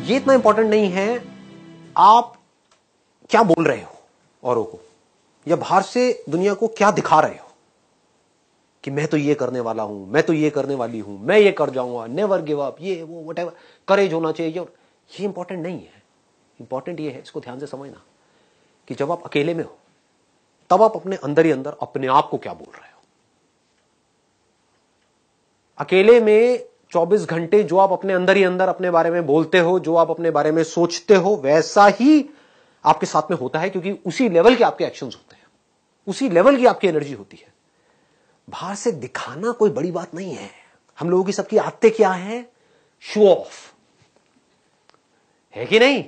ये इतना इंपॉर्टेंट नहीं है आप क्या बोल रहे हो औरों को, या बाहर से दुनिया को क्या दिखा रहे हो कि मैं तो ये करने वाला हूं, मैं तो ये करने वाली हूं, मैं ये कर जाऊंगा, नेवर गिव अप, ये वो व्हाटएवर, करेज होना चाहिए। ये इंपॉर्टेंट नहीं है। इंपॉर्टेंट ये है, इसको ध्यान से समझना, कि जब आप अकेले में हो तब आप अपने अंदर ही अंदर अपने आप को क्या बोल रहे हो। अकेले में 24 घंटे जो आप अपने अंदर ही अंदर अपने बारे में बोलते हो, जो आप अपने बारे में सोचते हो, वैसा ही आपके साथ में होता है, क्योंकि उसी लेवल के आपके एक्शंस होते हैं, उसी लेवल की आपकी एनर्जी होती है। बाहर से दिखाना कोई बड़ी बात नहीं है। हम लोगों की सबकी आदतें क्या है? शो ऑफ, है कि नहीं?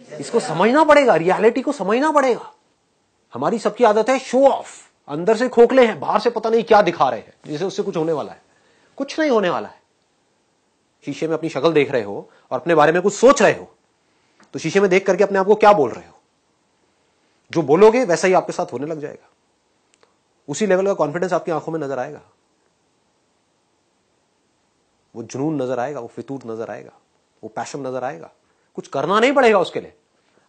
इसको समझना पड़ेगा, रियलिटी को समझना पड़ेगा। हमारी सबकी आदत है शो ऑफ। अंदर से खोखले हैं, बाहर से पता नहीं क्या दिखा रहे हैं, जिसे उससे कुछ होने वाला है। कुछ नहीं होने वाला है। शीशे में अपनी शक्ल देख रहे हो और अपने बारे में कुछ सोच रहे हो, तो शीशे में देख करके अपने आप को क्या बोल रहे हो? जो बोलोगे वैसा ही आपके साथ होने लग जाएगा। उसी लेवल का कॉन्फिडेंस आपकी आंखों में नजर आएगा, वो जुनून नजर आएगा, वो फितूर नजर आएगा, वो पैशन नजर आएगा। कुछ करना नहीं पड़ेगा उसके लिए।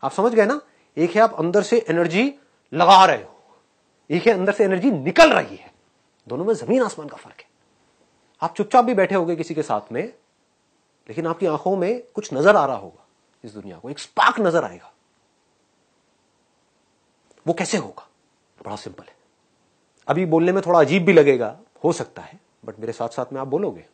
आप समझ गए ना? एक है आप अंदर से एनर्जी लगा रहे हो, एक है अंदर से एनर्जी निकल रही है। दोनों में जमीन आसमान का फर्क है। आप चुपचाप भी बैठे होगे किसी के साथ में, लेकिन आपकी आंखों में कुछ नजर आ रहा होगा, इस दुनिया को एक स्पार्क नजर आएगा। वो कैसे होगा? बड़ा सिंपल है। अभी बोलने में थोड़ा अजीब भी लगेगा, हो सकता है, बट मेरे साथ साथ में आप बोलोगे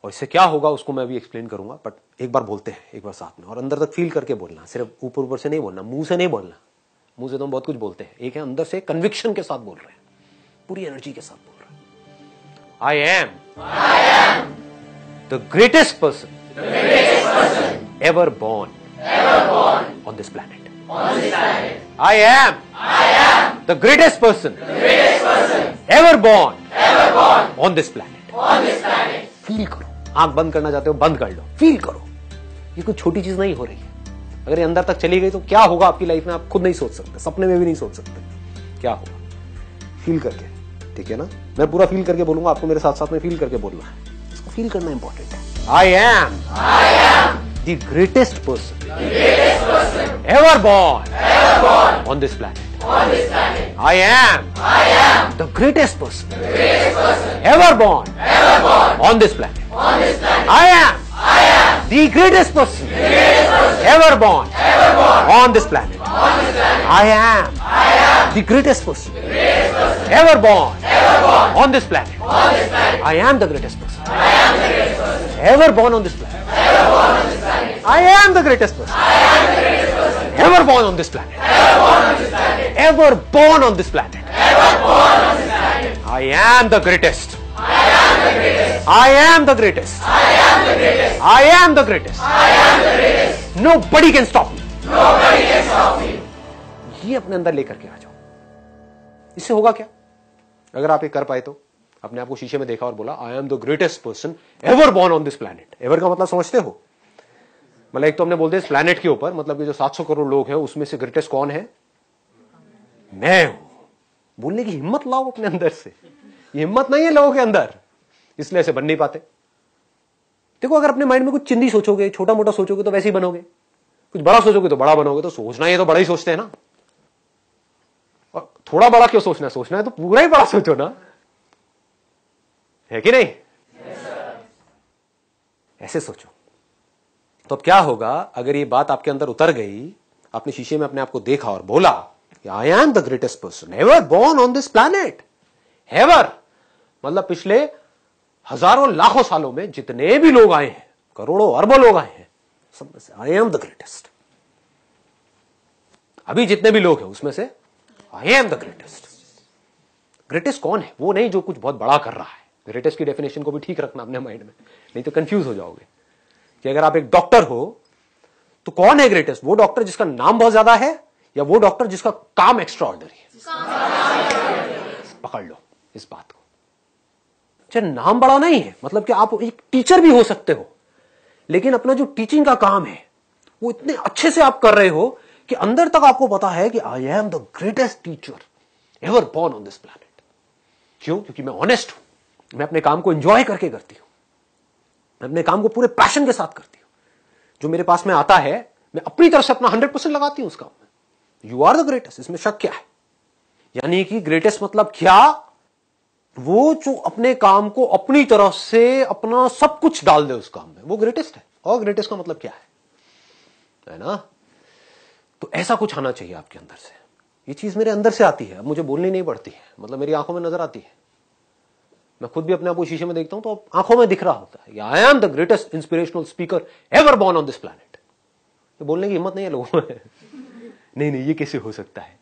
और इससे क्या होगा उसको मैं अभी एक्सप्लेन करूंगा। बट एक बार बोलते हैं, एक बार साथ में, और अंदर तक फील करके बोलना। सिर्फ ऊपर ऊपर से नहीं बोलना, मुंह से नहीं बोलना। मुंह से तो हम बहुत कुछ बोलते हैं। एक है अंदर से कन्विक्शन के साथ बोल रहे हैं, पूरी एनर्जी के साथ बोल रहे हैं। आई am the greatest person ever born on this planet. I am the greatest person ever born on this planet. Feel करो। आंख बंद करना चाहते हो, बंद कर लो, फील करो। ये कोई छोटी चीज नहीं हो रही है। अगर ये अंदर तक चली गई तो क्या होगा आपकी लाइफ में, आप खुद नहीं सोच सकते, सपने में भी नहीं सोच सकते क्या होगा। फील करके, ठीक है ना? मैं पूरा फील करके बोलूंगा, आपको मेरे साथ साथ में फील करके बोलना है। इसको फील करना इंपॉर्टेंट है। I am the greatest person ever born on this planet. I am the greatest person ever born on this planet. I am the greatest person ever born on this planet. I am the greatest person ever born on this planet. I am the greatest person ever born on this planet. I am the greatest person ever born on this planet. Ever born on this planet. I am the greatest. I am the greatest. I am the greatest. Nobody can stop me. ये अपने अंदर लेकर के आ जाओ। इससे होगा क्या? अगर आप ये कर पाए तो, अपने आप को शीशे में देखा और बोला आई am the greatest person ever born on this planet. Ever का मतलब समझते हो? मतलब एक तो हमने बोल दिया इस प्लैनेट के ऊपर, मतलब कि जो 700 करोड़ लोग हैं उसमें से ग्रेटेस्ट कौन है? मैं हूं। बोलने की हिम्मत लाओ अपने अंदर से। ये हिम्मत नहीं है लोगों के अंदर, इसलिए ऐसे बन नहीं पाते। देखो, अगर अपने माइंड में कुछ चिंदी सोचोगे, छोटा मोटा सोचोगे तो वैसे ही बनोगे, कुछ बड़ा सोचोगे तो बड़ा बनोगे। तो सोचना है तो बड़ा ही सोचते हैं ना, और थोड़ा बड़ा क्यों सोचना है? सोचना है तो पूरा ही बड़ा सोचो ना, है कि नहीं? ऐसे सोचो। तो अब क्या होगा अगर ये बात आपके अंदर उतर गई, आपने शीशे में अपने आप को देखा और बोला आई am the greatest person ever born on this planet. Ever मतलब पिछले हजारों लाखों सालों में जितने भी लोग आए हैं, करोड़ों अरबों लोग आए हैं, सब में से आई एम द ग्रेटेस्ट। अभी जितने भी लोग हैं उसमें से आई एम द ग्रेटेस्ट। ग्रेटेस्ट कौन है? वो नहीं जो कुछ बहुत बड़ा कर रहा है। ग्रेटेस्ट की डेफिनेशन को भी ठीक रखना अपने माइंड में, नहीं तो कंफ्यूज हो जाओगे। कि अगर आप एक डॉक्टर हो तो कौन है ग्रेटेस्ट? वो डॉक्टर जिसका नाम बहुत ज्यादा है, या वो डॉक्टर जिसका काम एक्स्ट्रा ऑर्डिनरी है? पकड़ लो इस बात को। चाहे नाम बड़ा नहीं है, मतलब कि आप एक टीचर भी हो सकते हो, लेकिन अपना जो टीचिंग का काम है वो इतने अच्छे से आप कर रहे हो कि अंदर तक आपको पता है कि आई am the greatest teacher ever born on this planet. क्यों? क्योंकि मैं ऑनेस्ट हूं, मैं अपने काम को एंजॉय करके करती हूं, मैं अपने काम को पूरे पैशन के साथ करती हूं। जो मेरे पास में आता है मैं अपनी तरफ से अपना 100% लगाती हूं उस काम में। यू आर द ग्रेटेस्ट, इसमें शक क्या है? यानी कि ग्रेटेस्ट मतलब क्या? वो जो अपने काम को अपनी तरफ से अपना सब कुछ डाल दे उस काम में, वो ग्रेटेस्ट है। और ग्रेटेस्ट का मतलब क्या है ना? तो ऐसा कुछ आना चाहिए आपके अंदर से। ये चीज मेरे अंदर से आती है, अब मुझे बोलनी नहीं पड़ती है, मतलब मेरी आंखों में नजर आती है। मैं खुद भी अपने आप को शीशे में देखता हूं तो आंखों में दिख रहा होता है, आई am the greatest inspirational speaker ever born on this planet. तो बोलने की हिम्मत नहीं है लोगों में। नहीं नहीं, ये कैसे हो सकता है?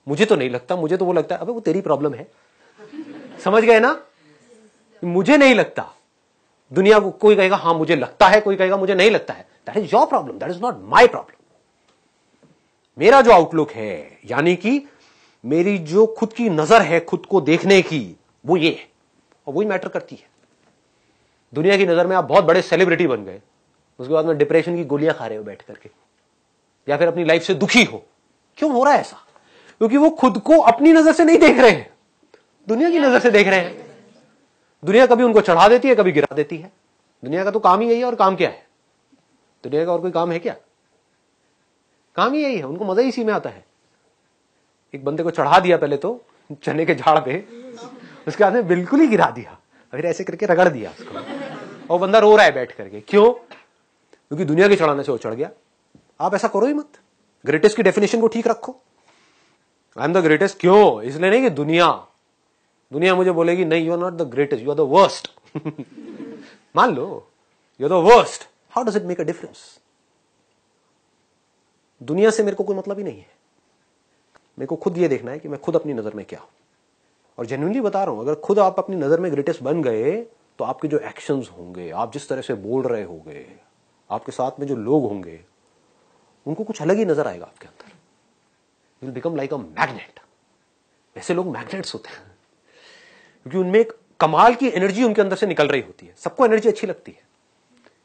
मुझे तो नहीं लगता। मुझे तो वो लगता है अबे वो तेरी प्रॉब्लम है, समझ गए ना? मुझे नहीं लगता। दुनिया को कोई कहेगा हाँ मुझे लगता है, कोई कहेगा मुझे नहीं लगता है। That is your problem, that is not my problem. मेरा जो आउटलुक है, यानी कि मेरी जो खुद की नजर है खुद को देखने की, वो ये है, और वही मैटर करती है। दुनिया की नजर में आप बहुत बड़े सेलिब्रिटी बन गए, उसके बाद में डिप्रेशन की गोलियां खा रहे हो बैठ करके, या फिर अपनी लाइफ से दुखी हो। क्यों हो रहा है ऐसा? क्योंकि वो खुद को अपनी नजर से नहीं देख रहे हैं, दुनिया की नजर से देख रहे हैं। दुनिया कभी उनको चढ़ा देती है, कभी गिरा देती है। दुनिया का तो काम ही यही है। और काम क्या है दुनिया का? और कोई काम है क्या? काम ही यही है। उनको मजा ही इसी में आता है। एक बंदे को चढ़ा दिया पहले तो चने के झाड़ पे, उसके बाद में बिल्कुल ही गिरा दिया, फिर ऐसे करके रगड़ दिया उसको, और बंदा रो रहा है बैठ करके। क्यों? क्योंकि दुनिया के चढ़ाने से वो चढ़ गया। आप ऐसा करो ही मत। ग्रेटेस्ट की डेफिनेशन को ठीक रखो। आई एम द ग्रेटेस्ट क्यों? इसलिए नहीं कि दुनिया मुझे बोलेगी नहीं you are not the greatest, you are the worst. मान लो you are the worst, how does it make a difference? दुनिया से मेरे को कोई मतलब ही नहीं है। मेरे को खुद ये देखना है कि मैं खुद अपनी नजर में क्या हूं। और जेन्युइनली बता रहा हूं, अगर खुद आप अपनी नजर में ग्रेटेस्ट बन गए तो आपके जो एक्शंस होंगे, आप जिस तरह से बोल रहे होंगे, आपके साथ में जो लोग होंगे, उनको कुछ अलग ही नजर आएगा आपके अंदर। You will become like a magnet. ऐसे लोग मैग्नेट्स होते हैं क्योंकि उनमें एक कमाल की एनर्जी उनके अंदर से निकल रही होती है। सबको एनर्जी अच्छी लगती है।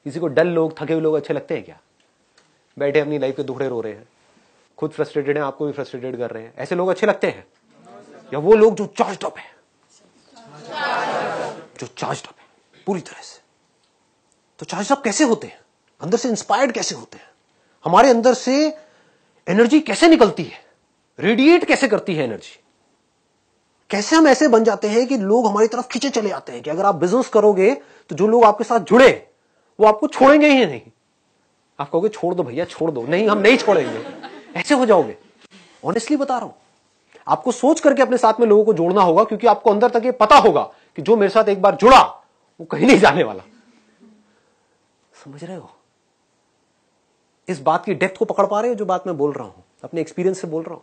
किसी को डल लोग, थके हुए लोग अच्छे लगते हैं क्या? बैठे अपनी लाइफ के दुखड़े रो रहे हैं, खुद फ्रस्ट्रेटेड हैं, आपको भी फ्रस्ट्रेटेड कर रहे हैं, ऐसे लोग अच्छे लगते हैं? या वो लोग जो चार्ज्ड अप है, जो चार्ज्ड अप है पूरी तरह से? तो चार्ज अप कैसे होते हैं? अंदर से इंस्पायर्ड कैसे होते हैं? हमारे अंदर से एनर्जी कैसे निकलती है? रेडिएट कैसे करती है एनर्जी? कैसे हम ऐसे बन जाते हैं कि लोग हमारी तरफ खींचे चले आते हैं कि अगर आप बिजनेस करोगे तो जो लोग आपके साथ जुड़े वो आपको छोड़ेंगे ही नहीं। आप कहोगे छोड़ दो भैया, छोड़ दो। नहीं, हम नहीं छोड़ेंगे। ऐसे हो जाओगे। ऑनेस्टली बता रहा हूं, आपको सोच करके अपने साथ में लोगों को जोड़ना होगा, क्योंकि आपको अंदर तक ये पता होगा कि जो मेरे साथ एक बार जुड़ा वो कहीं नहीं जाने वाला। समझ रहे हो? इस बात की डेप्थ को पकड़ पा रहे हो जो बात मैं बोल रहा हूं? अपने एक्सपीरियंस से बोल रहा हूं,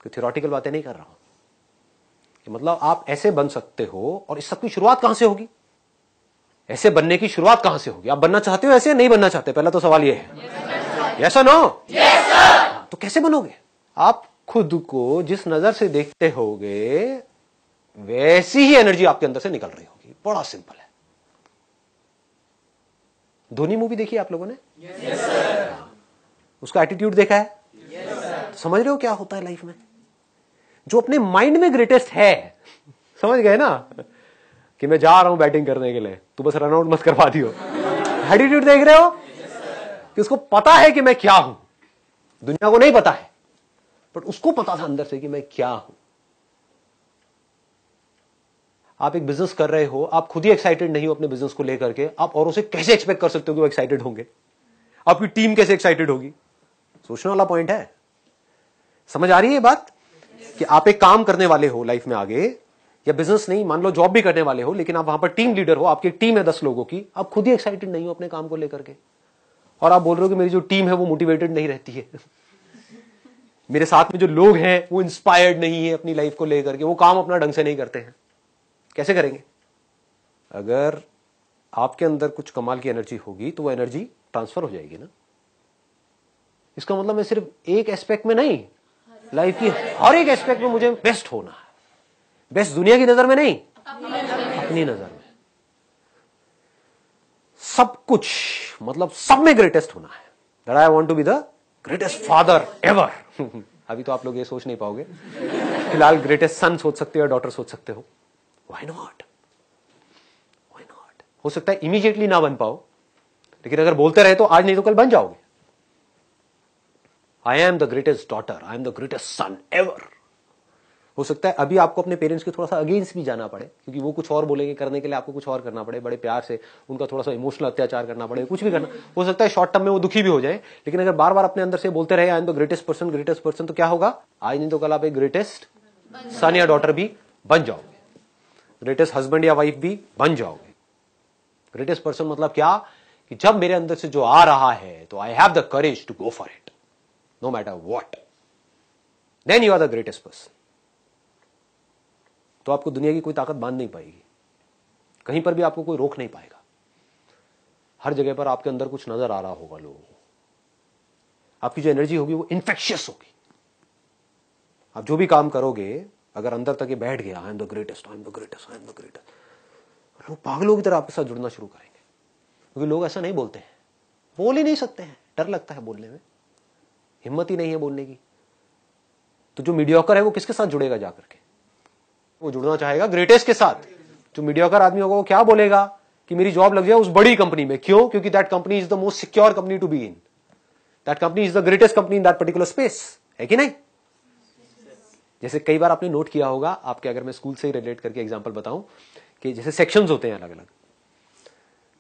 कि थियोरेटिकल बातें नहीं कर रहा हूं। कि मतलब आप ऐसे बन सकते हो। और इस सब की शुरुआत कहां से होगी? ऐसे बनने की शुरुआत कहां से होगी? आप बनना चाहते हो ऐसे या नहीं बनना चाहते? पहला तो सवाल ये है। यस और नो? Yes sir. तो कैसे बनोगे? आप खुद को जिस नजर से देखते होगे वैसी ही एनर्जी आपके अंदर से निकल रही होगी। बड़ा सिंपल है। धोनी मूवी देखी आप लोगों ने? Yes sir. उसका एटीट्यूड देखा है? Yes sir. समझ रहे हो क्या होता है लाइफ में? जो अपने माइंड में ग्रेटेस्ट है, समझ गए ना, कि मैं जा रहा हूं बैटिंग करने के लिए, तू बस रन आउट मत करवा दियो। एटीट्यूड देख रहे हो? कि उसको पता है कि मैं क्या हूं। दुनिया को नहीं पता है, बट उसको पता था अंदर से कि मैं क्या हूं। आप एक बिजनेस कर रहे हो, आप खुद ही एक्साइटेड नहीं हो अपने बिजनेस को लेकर के, आप औरों से कैसे एक्सपेक्ट कर सकते हो कि वो एक्साइटेड होंगे? आपकी टीम कैसे एक्साइटेड होगी? सोचने वाला पॉइंट है। समझ आ रही है ये बात? कि आप एक काम करने वाले हो लाइफ में आगे, या बिजनेस नहीं, मान लो जॉब भी करने वाले हो, लेकिन आप वहां पर टीम लीडर हो, आपकी टीम है 10 लोगों की, आप खुद ही एक्साइटेड नहीं हो अपने काम को लेकर के, और आप बोल रहे हो कि मेरी जो टीम है वो मोटिवेटेड नहीं रहती है। मेरे साथ में जो लोग हैं वो इंस्पायर्ड नहीं है अपनी लाइफ को लेकर के, वो काम अपना ढंग से नहीं करते हैं। कैसे करेंगे? अगर आपके अंदर कुछ कमाल की एनर्जी होगी तो वो एनर्जी ट्रांसफर हो जाएगी ना। इसका मतलब मैं सिर्फ एक एस्पेक्ट में नहीं, लाइफ की हर एक एस्पेक्ट में मुझे बेस्ट होना है। बेस्ट दुनिया की नजर में नहीं, अपनी नजर में। सब कुछ, मतलब सब में ग्रेटेस्ट होना है। That I want to be the greatest father ever. अभी तो आप लोग ये सोच नहीं पाओगे। फिलहाल ग्रेटेस्ट सन सोच सकते हो या डॉटर सोच सकते हो। Why not? Why not? हो सकता है इमीडिएटली ना बन पाओ, लेकिन अगर बोलते रहे तो आज नहीं तो कल बन जाओगे। I am the greatest daughter, I am the greatest son ever. हो सकता है अभी आपको अपने पेरेंट्स के थोड़ा सा अगेंस्ट भी जाना पड़े, क्योंकि वो कुछ और बोलेंगे, करने के लिए आपको कुछ और करना पड़े, बड़े प्यार से उनका थोड़ा सा इमोशनल अत्याचार करना पड़े, कुछ भी करना। हो सकता है शॉर्ट टर्म में वो दुखी भी हो जाए, लेकिन अगर बार बार अपने अंदर से बोलते रहे आई एम द ग्रेटेस्ट पर्सन, तो क्या होगा? आज नहीं तो कल आप एक ग्रेटेस्ट सन या डॉटर भी बन जाओगे, ग्रेटेस्ट हस्बैंड या वाइफ भी बन जाओगे। ग्रेटेस्ट पर्सन मतलब क्या? कि जब मेरे अंदर से जो आ रहा है तो I have the courage to go for it, no matter what, then you are the greatest person. तो आपको दुनिया की कोई ताकत बांध नहीं पाएगी, कहीं पर भी आपको कोई रोक नहीं पाएगा। हर जगह पर आपके अंदर कुछ नजर आ रहा होगा लोगों को, आपकी जो एनर्जी होगी वो इन्फेक्शियस होगी। आप जो भी काम करोगे, अगर अंदर तक ये बैठ गया आई am the greatest, I am the greatest, I am the greatest, लोग पागलों की तरह आपके साथ जुड़ना शुरू करेंगे, क्योंकि लोग ऐसा नहीं बोलते हैं, बोल ही नहीं सकते हैं, डर लगता है बोलने में, हिम्मत ही नहीं है बोलने की। तो जो मीडियोकर है वो किसके साथ जुड़ेगा जाकर के? वो जुड़ना चाहेगा ग्रेटेस्ट के साथ। जो मीडियोकर आदमी होगा वो क्या बोलेगा? कि मेरी जॉब लग जाए उस बड़ी कंपनी में। क्यों? क्योंकि that company is the most secure company to be in, that company is the greatest company in that particular space, है कि नहीं? जैसे कई बार आपने नोट किया होगा, आपके अगर मैं स्कूल से ही रिलेट करके एग्जांपल बताऊं, कि जैसे सेक्शंस होते हैं अलग अलग,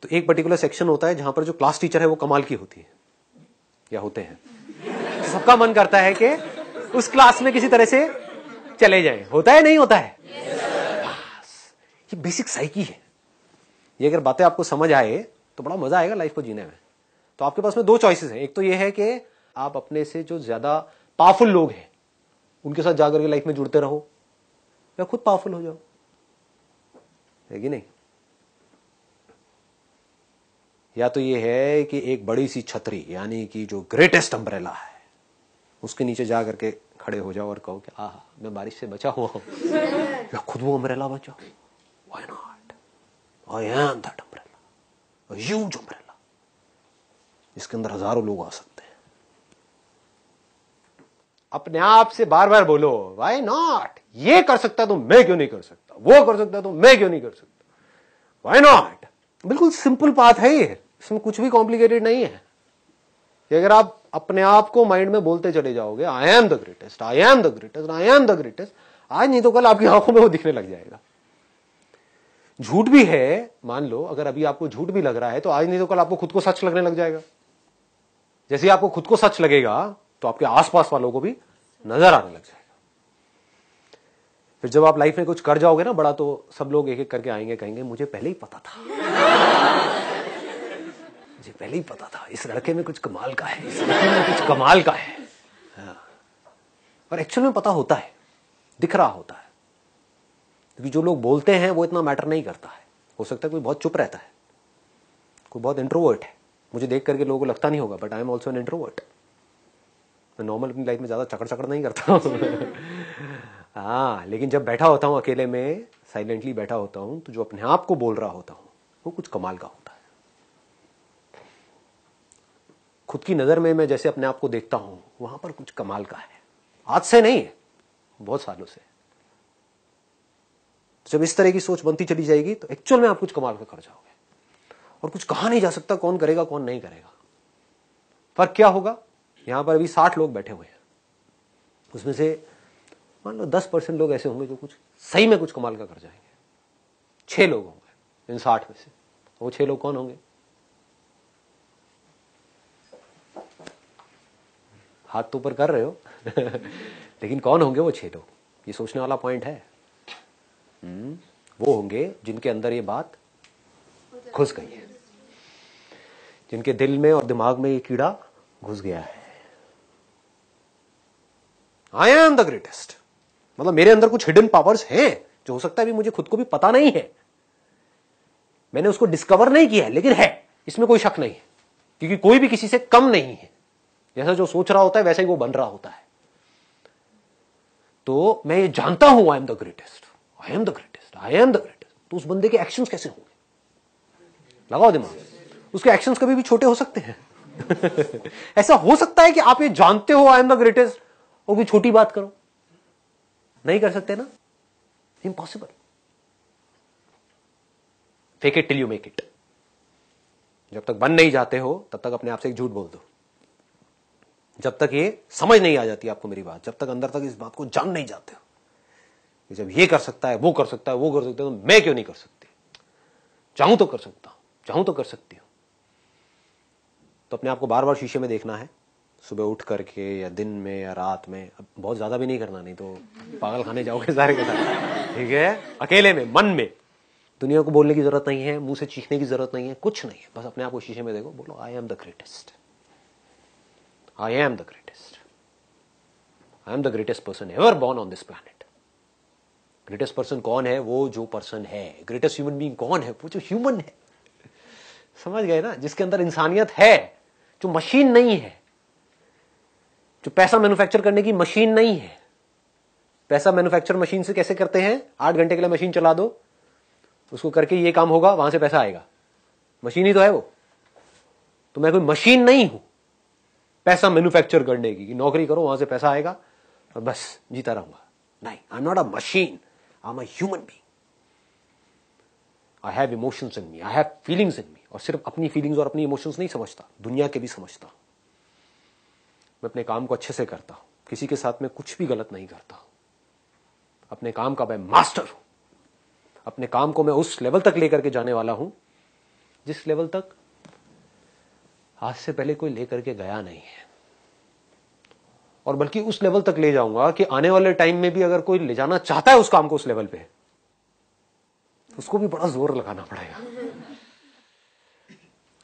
तो एक पर्टिकुलर सेक्शन होता है जहां पर जो क्लास टीचर है वो कमाल की होती है या होते हैं, सबका मन करता है कि उस क्लास में किसी तरह से चले जाएं। होता है नहीं होता है? बस ये बेसिक साइकी है। ये अगर बातें आपको समझ आए तो बड़ा मजा आएगा लाइफ को जीने में। तो आपके पास में दो चॉइसेस हैं, एक तो ये है कि आप अपने से जो ज्यादा पावरफुल लोग हैं उनके साथ जाकर के लाइफ में जुड़ते रहो, या खुद पावरफुल हो जाओ, है कि नहीं? या तो ये है कि एक बड़ी सी छतरी, यानी कि जो ग्रेटेस्ट अम्ब्रेला है, उसके नीचे जा करके खड़े हो जाओ और कहो कि आह मैं बारिश से बचा हुआ हूं, या खुद वो अम्ब्रेला बचाओ। Why not? I am that umbrella, a huge umbrella, जिसके अंदर हजारों लोग आ सकते हैं। अपने आप से बार बार बोलो व्हाई नॉट? ये कर सकता तो मैं क्यों नहीं कर सकता, वो कर सकता तो मैं क्यों नहीं कर सकता, व्हाई नॉट? बिल्कुल सिंपल बात है ये, इसमें कुछ भी कॉम्प्लिकेटेड नहीं है। कि अगर आप अपने आप को माइंड में बोलते चले जाओगे I am the greatest, I am the greatest, I am the greatest, आज नहीं तो कल आपकी आंखों में वो दिखने लग जाएगा। झूठ भी है, मान लो अगर अभी आपको झूठ भी लग रहा है तो आज नहीं तो कल आपको खुद को सच लगने लग जाएगा। जैसे आपको खुद को सच लगेगा तो आपके आसपास वालों को भी नजर आने लग जाएगा। फिर जब आप लाइफ में कुछ कर जाओगे ना बड़ा, तो सब लोग एक एक करके आएंगे, कहेंगे मुझे पहले ही पता था, मुझे पहले ही पता था, इस लड़के में कुछ कमाल का है, इस लड़के में कुछ कमाल का है। हाँ। और एक्चुअल में पता होता है, दिख रहा होता है, क्योंकि जो लोग बोलते हैं वो इतना मैटर नहीं करता है। हो सकता है कोई बहुत चुप रहता है, कोई बहुत इंट्रोवर्ट है, मुझे देख करके लोगों को लगता नहीं होगा, but I am also an introvert. मैं नॉर्मल अपनी लाइफ में ज्यादा चकड़ चकड़ नहीं करता हूं। हाँ, लेकिन जब बैठा होता हूं अकेले में, साइलेंटली बैठा होता हूं, तो जो अपने आप को बोल रहा होता हूं वो कुछ कमाल का होता है। खुद की नजर में मैं जैसे अपने आप को देखता हूं वहां पर कुछ कमाल का है, आज से नहीं है, बहुत सालों से। जब इस तरह की सोच बनती चली जाएगी तो एक्चुअल में आप कुछ कमाल का कर जाओगे, और कुछ कहा नहीं जा सकता कौन करेगा कौन नहीं करेगा। फर्क क्या होगा? यहां पर अभी 60 लोग बैठे हुए हैं, उसमें से मान लो 10% लोग ऐसे होंगे जो कुछ सही में कुछ कमाल का कर जाएंगे। 6 लोग होंगे इन 60 में से। वो 6 लोग कौन होंगे? हाथ तो ऊपर कर रहे हो लेकिन कौन होंगे वो 6 लोग? ये सोचने वाला पॉइंट है। वो होंगे जिनके अंदर ये बात घुस गई है, जिनके दिल में और दिमाग में ये कीड़ा घुस गया है। आई एम द ग्रेटेस्ट, मतलब मेरे अंदर कुछ हिडन पावर्स हैं जो हो सकता है अभी मुझे खुद को भी पता नहीं है, मैंने उसको डिस्कवर नहीं किया है, लेकिन है, इसमें कोई शक नहीं है, क्योंकि कोई भी किसी से कम नहीं है। जैसा जो सोच रहा होता है वैसा ही वो बन रहा होता है। तो मैं ये जानता हूं I am the greatest, I am the greatest, I am the greatest. तो उस बंदे के एक्शंस कैसे होंगे? लगाओ दिमाग, उसके एक्शंस कभी भी छोटे हो सकते हैं। ऐसा हो सकता है कि आप ये जानते हो आई एम द ग्रेटेस्ट और कोई छोटी बात करो? नहीं कर सकते ना, impossible. Fake it till you make it, जब तक बन नहीं जाते हो तब तक अपने आप से एक झूठ बोल दो। जब तक ये समझ नहीं आ जाती आपको मेरी बात, जब तक अंदर तक इस बात को जान नहीं जाते हो कि जब ये कर सकता है, वो कर सकता है, वो कर सकता है, तो मैं क्यों नहीं कर सकती? चाहूं तो कर सकता हूं, चाहूं तो कर सकती हूं। तो अपने आप को बार बार शीशे में देखना है, सुबह उठ करके या दिन में या रात में। अब बहुत ज्यादा भी नहीं करना, नहीं तो पागल खाने जाओगे सारे के सारे, ठीक है? अकेले में, मन में। दुनिया को बोलने की जरूरत नहीं है, मुंह से चीखने की जरूरत नहीं है, कुछ नहीं है। बस अपने आप को शीशे में देखो, बोलो आई am the greatest, I am the greatest, I am the greatest person ever born on this planet. Greatest person कौन है? वो जो पर्सन है। ग्रेटेस्ट ह्यूमन बीइंग कौन है? वो जो ह्यूमन है। समझ गए ना? जिसके अंदर इंसानियत है, जो मशीन नहीं है, जो पैसा मैन्युफैक्चर करने की मशीन नहीं है। पैसा मैन्युफैक्चर मशीन से कैसे करते हैं? 8 घंटे के लिए मशीन चला दो, उसको करके ये काम होगा, वहां से पैसा आएगा। मशीन ही तो है वो। तो मैं कोई मशीन नहीं हूं पैसा मैन्युफैक्चर करने की, नौकरी करो वहां से पैसा आएगा और बस जीता रहूंगा। नहीं, I am not a machine, I am a human being. I have emotions in me, I have feelings in me. और सिर्फ अपनी फीलिंग्स और अपनी इमोशंस नहीं समझता, दुनिया के भी समझता हूं। मैं अपने काम को अच्छे से करता हूं, किसी के साथ में कुछ भी गलत नहीं करता हूं। अपने काम का मैं मास्टर हूं। अपने काम को मैं उस लेवल तक लेकर के जाने वाला हूं जिस लेवल तक आज से पहले कोई लेकर के गया नहीं है। और बल्कि उस लेवल तक ले जाऊंगा कि आने वाले टाइम में भी अगर कोई ले जाना चाहता है उस काम को उस लेवल पे, उसको भी बड़ा जोर लगाना पड़ेगा।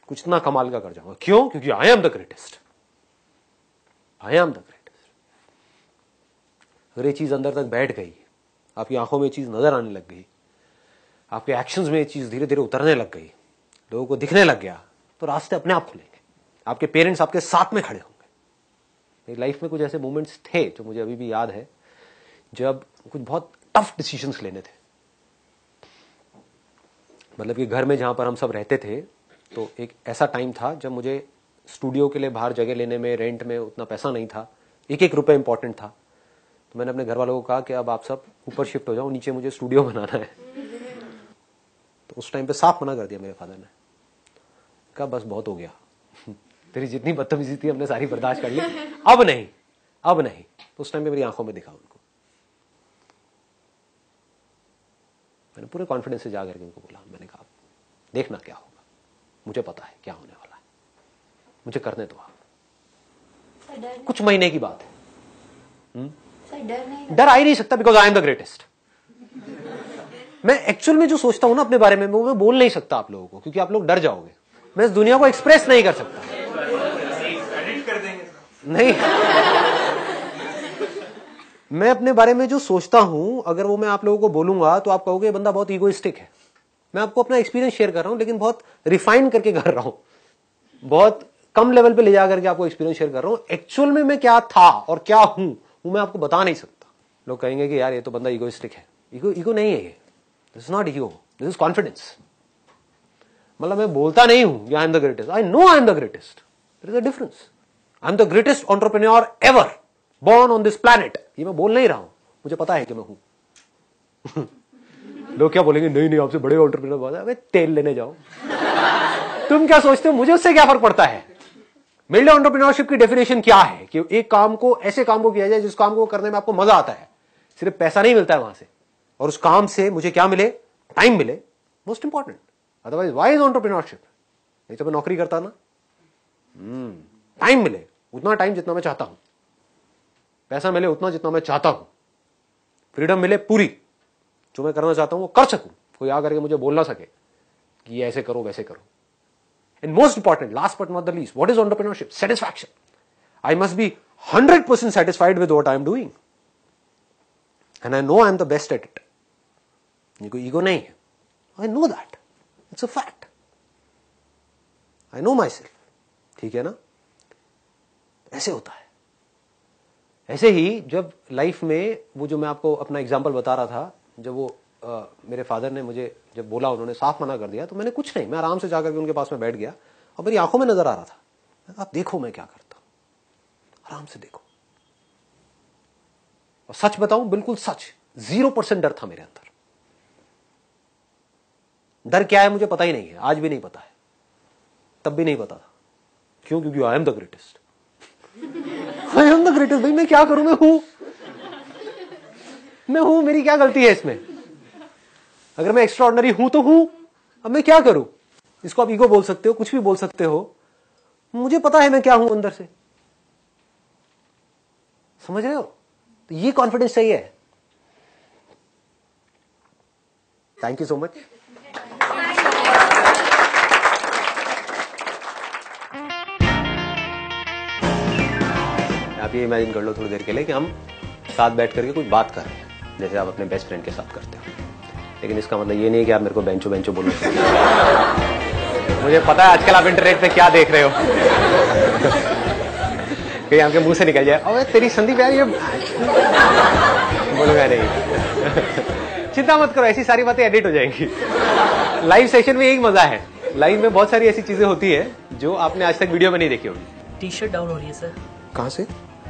कुछ इतना कमाल का कर जाऊंगा। क्यों? क्योंकि आई am the greatest, I am the greatest. अगर ये चीज अंदर तक बैठ गई, आपकी आंखों में ये चीज नजर आने लग गई, आपके एक्शंस में ये चीज धीरे धीरे उतरने लग गई, लोगों को दिखने लग गया, तो रास्ते अपने आप खुलेंगे। आपके पेरेंट्स आपके साथ में खड़े होंगे। मेरी लाइफ में कुछ ऐसे मोमेंट्स थे जो मुझे अभी भी याद है, जब कुछ बहुत टफ डिसीजंस लेने थे। मतलब कि घर में जहां पर हम सब रहते थे, तो एक ऐसा टाइम था जब मुझे स्टूडियो के लिए बाहर जगह लेने में, रेंट में उतना पैसा नहीं था। एक एक रुपए इंपॉर्टेंट था। तो मैंने अपने घर वालों को कहा कि अब आप सब ऊपर शिफ्ट हो जाओ, नीचे मुझे स्टूडियो बनाना है। तो उस टाइम पे साफ मना कर दिया मेरे फादर ने। कहा बस बहुत हो गया, तेरी जितनी बदतमीजी थी हमने सारी बर्दाश्त कर ली, अब नहीं, अब नहीं। तो उस टाइम पे मेरी आंखों में दिखा उनको। मैंने पूरे कॉन्फिडेंस से जाकर के उनको बोला, मैंने कहा देखना क्या होगा, मुझे पता है क्या होने वाला है, मुझे करने दो आप। कुछ महीने की बात है। डर आ ही नहीं सकता, because I am the greatest. मैं एक्चुअल में जो सोचता हूं ना अपने बारे में, वो मैं बोल नहीं सकता आप लोगों को, क्योंकि आप लोग डर जाओगे। मैं इस दुनिया को एक्सप्रेस नहीं कर सकता। नहीं, मैं अपने बारे में जो सोचता हूं, अगर वो मैं आप लोगों को बोलूंगा तो आप कहोगे बंदा बहुत ईगोइस्टिक है। मैं आपको अपना एक्सपीरियंस शेयर कर रहा हूं, लेकिन बहुत रिफाइन करके कर रहा हूं, बहुत कम लेवल पे ले जाकर के आपको एक्सपीरियंस शेयर कर रहा हूं। एक्चुअल में मैं क्या था और क्या हूं वो मैं आपको बता नहीं सकता। लोग कहेंगे कि यार ये तो बंदा ईगोइस्टिक है। ईगो नहीं है ये, this is not ego, this is confidence. मतलब मैं बोलता नहीं हूं I am the greatest, I know I am the greatest. There is a difference. I am the greatest entrepreneur ever born on this planet. ये मैं बोल नहीं रहा हूं, मुझे पता है कि मैं हूं। लोग क्या बोलेंगे, नहीं नहीं आपसे बड़े एंटरप्रेन्योर बहुत है। अबे तेल लेने जाओ। तुम क्या सोचते हो, मुझे उससे क्या फर्क पड़ता है? मेरे लिए एंटरप्रेन्योरशिप की डेफिनेशन क्या है कि एक काम को, ऐसे काम को किया जाए जिस काम को करने में आपको मजा आता है, सिर्फ पैसा नहीं मिलता है वहां से, और उस काम से मुझे क्या मिले, टाइम मिले, most important. Otherwise why is entrepreneurship? नहीं तो मैं नौकरी करता ना। टाइम मिले, उतना टाइम जितना मैं चाहता हूं, पैसा मिले उतना जितना मैं चाहता हूं, फ्रीडम मिले पूरी, जो मैं करना चाहता हूं वो कर सकूं, कोई आकर के मुझे बोल ना सके कि ये ऐसे करो वैसे करो। And most important, last but not the least, what is entrepreneurship? Satisfaction. I must be 100% satisfied with what I am doing. And I know I am the best at it. Ego nahi hai. I know that. It's a fact. I know myself. ठीक है ना? ऐसे होता है। ऐसे ही जब life में वो जो मैं आपको अपना एग्जाम्पल बता रहा था, जब वो मेरे फादर ने मुझे जब बोला, उन्होंने साफ मना कर दिया, तो मैंने कुछ नहीं, मैं आराम से जाकर के उनके पास में बैठ गया और मेरी आंखों में नजर आ रहा था, आप देखो मैं क्या करता हूं, आराम से देखो। और सच बताऊं, बिल्कुल सच, 0% डर था मेरे अंदर। डर क्या है मुझे पता ही नहीं है, आज भी नहीं पता है। तब भी नहीं पता था। क्यों? क्योंकि आई am the greatest. I am the greatest. भाई मैं क्या करूं, मैं हूं, मेरी क्या गलती है इसमें? अगर मैं एक्स्ट्राऑर्डिनरी हूं तो हूं, अब मैं क्या करूं? इसको आप ईगो बोल सकते हो, कुछ भी बोल सकते हो, मुझे पता है मैं क्या हूं अंदर से। समझ रहे हो? तो ये कॉन्फिडेंस चाहिए। Thank you so much. आप ये इमेजिन कर लो थोड़ी देर के लिए कि हम साथ बैठ करके कुछ बात कर रहे हैं, जैसे आप अपने बेस्ट फ्रेंड के साथ करते हो। लेकिन इसका मतलब ये नहीं है कि आप मेरे को बेंचो बेंचो बोलना चाहिए। मुझे पता है आजकल आप इंटरनेट पे क्या देख रहे हो। कहीं आपके मुंह से निकल जाए, अबे तेरी संदीप यार ये बोलूंगा नहीं। चिंता मत करो, ऐसी सारी बातें एडिट हो जाएंगी। लाइव सेशन में यही मजा है। लाइव में बहुत सारी ऐसी चीजें होती है जो आपने आज तक वीडियो में नहीं देखी होगी। टी शर्ट डाउन हो रही है सर। कहां से?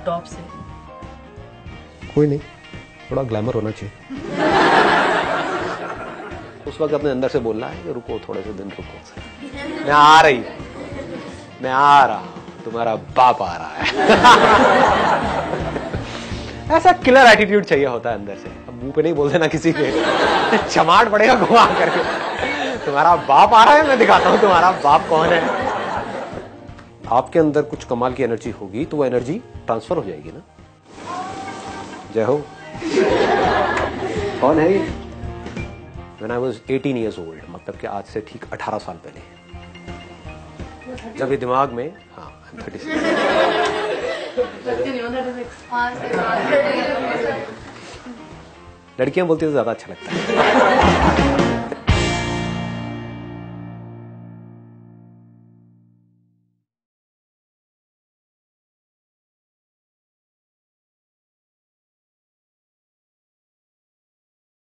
टॉप से। कोई नहीं, थोड़ा ग्लैमर होना चाहिए। उस वक्त अपने अंदर से बोलना है कि रुको, थोड़े से दिन रुको, मैं आ रही हूं, मैं आ रहा हूं, तुम्हारा बाप आ रहा है। ऐसा किलर एटीट्यूड चाहिए होता है अंदर से। अब मुंह पे नहीं बोल देना किसी के, चमाट पड़ेगा घुमा करके। तुम्हारा बाप आ रहा है, मैं दिखाता हूं तुम्हारा बाप कौन है। आपके अंदर कुछ कमाल की एनर्जी होगी तो वो एनर्जी ट्रांसफर हो जाएगी ना। जय हो। कौन है ये? When I was 18 years old, मतलब कि आज से ठीक 18 साल पहले, जब ये दिमाग में, हाँ, I'm 36। लड़कियां बोलती तो ज्यादा अच्छा लगता है।